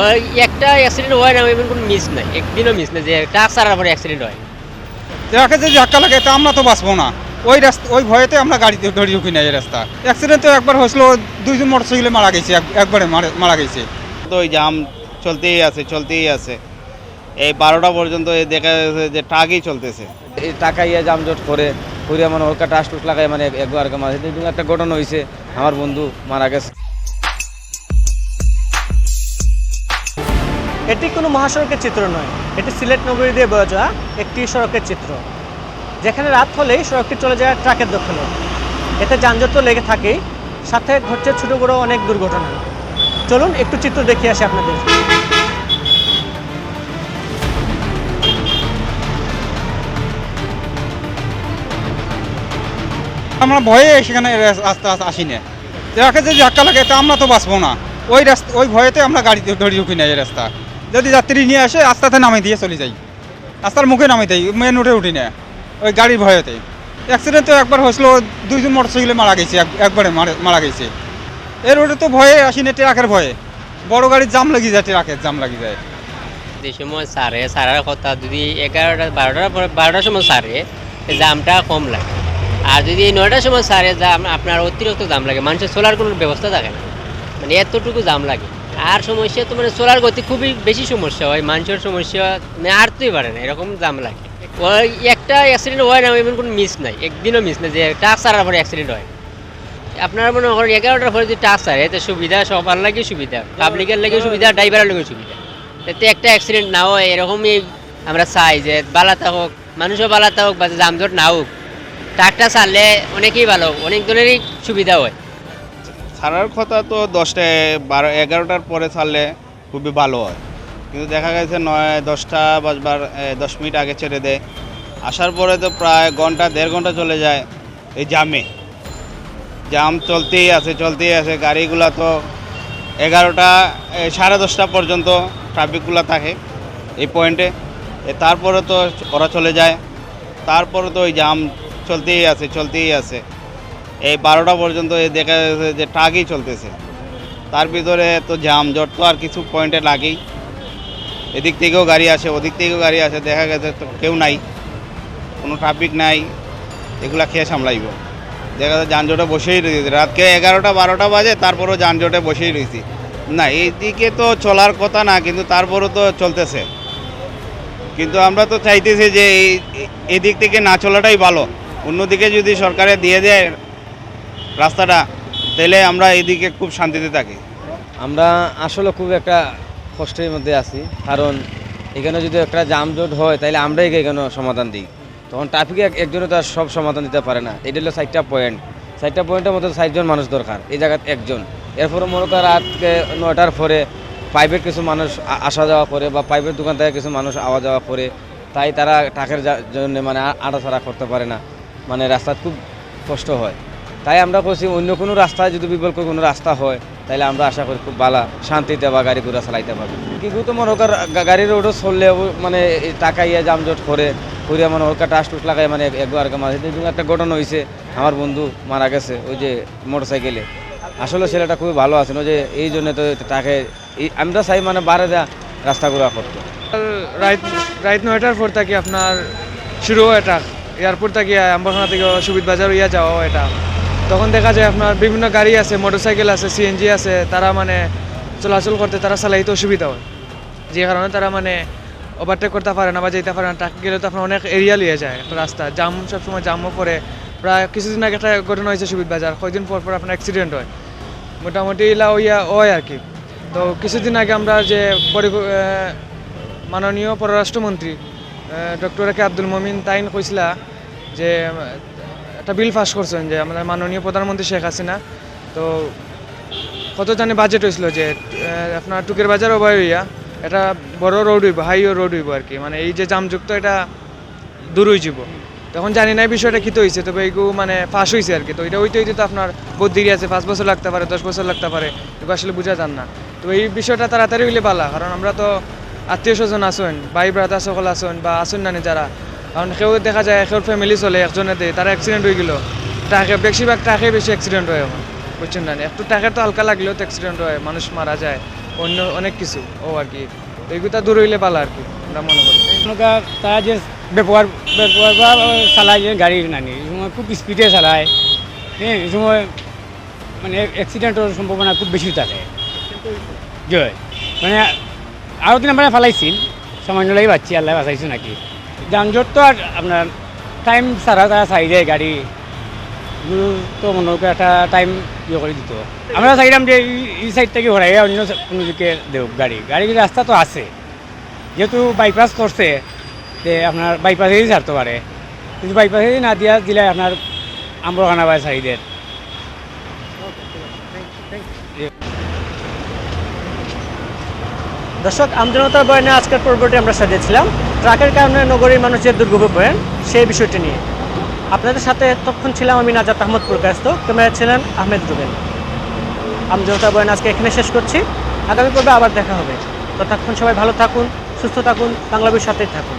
ওই একটা অ্যাক্সিডেন্ট হয় না এমন কোনো মিস নাই, একদিনও মিস নাই যে ট্রাক ছাড়ার পরে অ্যাক্সিডেন্ট হয়। ট্রাকে যে ধাক্কা লাগে তা আমরা তো বাঁচবো না, ওই রাস্তা ওই ভয়েতে আমরা গাড়িতে ধরি ঢুকি না এই রাস্তা। অ্যাক্সিডেন্ট তো একবার হয়েছিল, দুইজন মোটরসাইকেলে মারা গেছে, একবারে মারা গেছে। তো ওই জাম চলতেই আছে এই 12টা পর্যন্ত এই দেখা যাচ্ছে যে ট্রাকই চলতেছে। এই টাকা ইয়ে জামজট করে মানে ওর টাস টুস লাগায় মানে একবার মাঝে একটা ঘটনা হয়েছে, আমার বন্ধু মারা গেছে। এটি কোনো মহাসড়কের চিত্র নয়, এটি সিলেট নগরী দিয়ে বয়ে যাওয়া একটি সড়কের চিত্র, যেখানে রাত হলেই সড়কটি চলে যায় ট্রাকের দখলে। এতে যানজট তো লেগে থাকেই, সাথে ঘটছে ছোটো বড়ো অনেক দুর্ঘটনা। চলুন একটু চিত্র দেখিয়ে আসি আপনাদের। আমরা ভয়ে সেখানে আস্তে আস্তে আসি না, ট্রাকে যে ধাক্কা লাগে তা আমরা তো বাঁচবো না, ওই রাস্তা ওই ভয়েতে আমরা গাড়িতে ধরি ঢুকি না এই রাস্তা। যদি যাত্রী নিয়ে আসে আস্তাতে নামিয়ে দিয়ে চলে যাই, রাস্তার মুখে নামিয়ে দেয়, মেন রোডে উঠি না ওই গাড়ির ভয়েতে। অ্যাক্সিডেন্ট তো একবার হয়েছিল, দুইজন মোটরসাইকেলে মারা গেছে, একবারে মারা গেছে। এই রোডে তো ভয়ে আসি না, ট্রাকের ভয়ে বড় গাড়ির জাম লাগি যায়, ট্রাকের জাম লাগি যায়। যে সময় সারার কথা যদি 11টা 12টার পরে 12টার সময় সারে জামটা কম লাগে, আর যদি 9টার সময় সারে জাম আপনার অতিরিক্ত জাম লাগে, মানুষের চলার কোনো ব্যবস্থা থাকে না, মানে এতটুকু জাম লাগে। আর সমস্যা তো মানে চলার গতি খুবই বেশি সমস্যা হয়, মানুষের সমস্যা মানে আরতেই পারে না, এরকম জাম লাগে। ওই একটা অ্যাক্সিডেন্ট হয় না এমন কোনো মিস নাই, একদিনও মিস নাই যে ট্রাক ছাড়ার পরে অ্যাক্সিডেন্ট হয়। আপনার মনে করেন 11টার পরে যদি ট্রাক ছাড়ে এতে সুবিধা, সবার লাগে সুবিধা, পাবলিকের লাগে সুবিধা, ড্রাইভারের লাগে সুবিধা, এতে একটা অ্যাক্সিডেন্ট না হয় এরকমই আমরা চাই যে বালাতা হোক, মানুষও বালাতা হোক বা যানজট না হোক। ট্রাকটা ছাড়লে অনেকেই ভালো, অনেক ধরনেরই সুবিধা হয়। ছাড়ার কথা তো 11টার পরে ছাড়লে খুবই ভালো হয়, কিন্তু দেখা গেছে 10টা বাজবার 10 মিনিট আগে ছেড়ে দেয়। আসার পরে তো প্রায় ঘন্টা 1.5 ঘন্টা চলে যায় এই জামে। জাম চলতেই আছে, গাড়িগুলো তো 11টা 10:30 পর্যন্ত ট্রাফিকগুলো থাকে এই পয়েন্টে। তারপরে তো ওরা চলে যায়, তারপরে তো ওই জাম চলতেই আছে এই 12টা পর্যন্ত দেখা যাচ্ছে যে ট্রাকই চলতেছে। তার ভিতরে তো জামজট তো আর কিছু পয়েন্টে লাগেই, এদিক থেকেও গাড়ি আসে, ওদিক থেকেও গাড়ি আসে, দেখা গেছে তো কেউ নাই, কোনো ট্রাফিক নাই, এগুলা খেয়ে সামলাইব। দেখা যাচ্ছে যানজটে বসেই রয়েছে, রাতকে 11টা 12টা বাজে, তারপরেও যানজটে বসেই রয়েছি। না, এইদিকে তো চলার কথা না, কিন্তু তারপরও তো চলতেছে। কিন্তু আমরা তো চাইতেছি যে এদিক থেকে না চলাটাই ভালো, অন্যদিকে যদি সরকারে দিয়ে দেয় রাস্তাটা, তাহলে আমরা এইদিকে খুব শান্তিতে থাকি। আমরা আসলে খুব একটা কষ্টের মধ্যে আছি, কারণ এখানে যদি একটা জামজট হয় তাহলে আমরাই এখানে সমাধান দিই, তখন ট্রাফিকে একজনে তো আর সব সমাধান দিতে পারে না। এটা হলো 4টা পয়েন্টের মধ্যে 4 জন মানুষ দরকার, এই জায়গায় একজন। এরপরে মনে করেন রাতকে 9টার পরে প্রাইভেট কিছু মানুষ আসা যাওয়া করে, বা প্রাইভেট দোকান থেকে কিছু মানুষ আওয়া যাওয়া করে, তাই তারা ট্রাকের জন্য মানে আড়াছাড়া করতে পারে না, মানে রাস্তা খুব কষ্ট হয়। তাই আমরা করছি অন্য কোনো রাস্তায় যদি বিকল্প কোনো রাস্তা হয় তাহলে আমরা আশা করি খুব ভালো শান্তিতে বা গাড়ি ঘোড়া চালাইতে পারবো। কিন্তু তো মনে কর গাড়ির রোডও চললে মানে টাকা ইয়ে জামজট করে মানে ওর টাস টুস লাগায় মানে একবার মাঝে একটা ঘটনা হয়েছে, আমার বন্ধু মারা গেছে ওই যে মোটরসাইকেলে। আসলে ছেলেটা খুবই ভালো আছেন, ওই যে এই জন্য তো তাকে আমরা চাই মানে বারে দেওয়া রাস্তাগুলো করতো। রাত 9টার পর থাকি আপনার শুরু হয় ট্রাক, এয়ারপোর্ট থেকে আম্বাখানা থেকে সুবিধ বাজার ইয়া যাওয়া হয় এটা। তখন দেখা যায় আপনার বিভিন্ন গাড়ি আছে, মোটরসাইকেল আছে, সিএনজি আছে, তারা মানে চলাচল করতে তারা চালাইতে অসুবিধা হয়, যে কারণে তারা মানে ওভারটেক করতে পারে না বা যেতে পারে না। ট্রাক গেলে তো আপনার অনেক এরিয়া লিয়ে যায় একটা রাস্তা, জাম সবসময় জামও পড়ে। প্রায় কিছুদিন আগে একটা ঘটনা হয়েছে সুবিধ বাজার, কয়েকদিন পর পর আপনার অ্যাক্সিডেন্ট হয়, মোটামুটি ইলা হয় আর কি। তো কিছুদিন আগে আমরা যে মাননীয় পররাষ্ট্রমন্ত্রী ডক্টর এ কে আব্দুল মমিন তাইন কইসলা যে একটা বিল পাস করছেন যে আমাদের মাননীয় প্রধানমন্ত্রী শেখ হাসিনা, তো কত জানি বাজেট হয়েছিল যে আপনার টুকের বাজার ওভার হইয়া এটা বড় রোড হইব, হাইওয়ে রোড হইব আর কি, মানে এই যে জামযুক্ত এটা দূর হয়ে যাব। তখন জানি না এই বিষয়টা কী হয়েছে, তবে এইগুলো মানে ফাঁস হয়েছে আর কি। তো এটা হইতে তো আপনার বহুত দেরি আছে, 5 বছর লাগতে পারে, 10 বছর লাগতে পারে, এগুলো আসলে বোঝা যান না। তো এই বিষয়টা তাড়াতাড়ি হইলে ভালো, কারণ আমরা তো আত্মীয় স্বজন আসুন, ভাই ব্রাদার সকল আসুন বা আসুন না যারা, কারণ কেউ দেখা যায় কেউ ফ্যামিলি চলে একজনের দিয়ে তারা অ্যাক্সিডেন্ট হয়ে গেল, ট্রাকে বেশিরভাগ ট্রাকে বেশি অ্যাক্সিডেন্ট হয় এখন, বুঝছেন না। একটু ট্রাকের তো হালকা লাগলেও তো অ্যাক্সিডেন্ট হয়, মানুষ মারা যায়। অন্য অনেক কিছু ও আর কি তো এইগুলা দূর হইলে ভালো আর কি আমরা মনে করি। তারা যে ব্যবহার বা চালায় যে গাড়ি নানি এই সময় খুব স্পিডে চালায়, হ্যাঁ এই সময় মানে অ্যাক্সিডেন্টের সম্ভাবনা খুব বেশি থাকে। জয় মানে আরও দিন আমরা ফালাইছিল, সামান্য লাগে পাচ্ছি, আল্লাহ বাঁচাইছো নাকি। যানজট তো আর আপনার টাইম ছাড়া তারা চাই দেয় গাড়ি, তো মনে করি একটা টাইম ইয়ে করে দিত। আমরা চাইলাম যে এই সাইড থেকে ঘোরাই অন্য কোনো দিকে দেব গাড়ি, রাস্তা তো আছে, যেহেতু বাইপাস করছে যে আপনার বাইপাসেই ছাড়তে পারে, কিন্তু বাইপাসেই না দিলে আপনার আম্বরখানা বা সাইডের। দর্শক, আমজনতার বয়ানে আজকের পর্বটি আমরা সাজিয়েছিলাম ট্রাকের কারণে নগরীর মানুষ যে দুর্ভোগ পড়েন সেই বিষয়টি নিয়ে। আপনাদের সাথে তখন ছিলাম আমি নাজাত আহমদ প্রকাশিত, ক্যামেরা ছিলেন আহমেদ রুবেল। আমজনতার বয়ান আজকে এখানে শেষ করছি, আগামী পর্বে আবার দেখা হবে। ততক্ষণ সবাই ভালো থাকুন, সুস্থ থাকুন, বাংলাদেশের সাথেই থাকুন।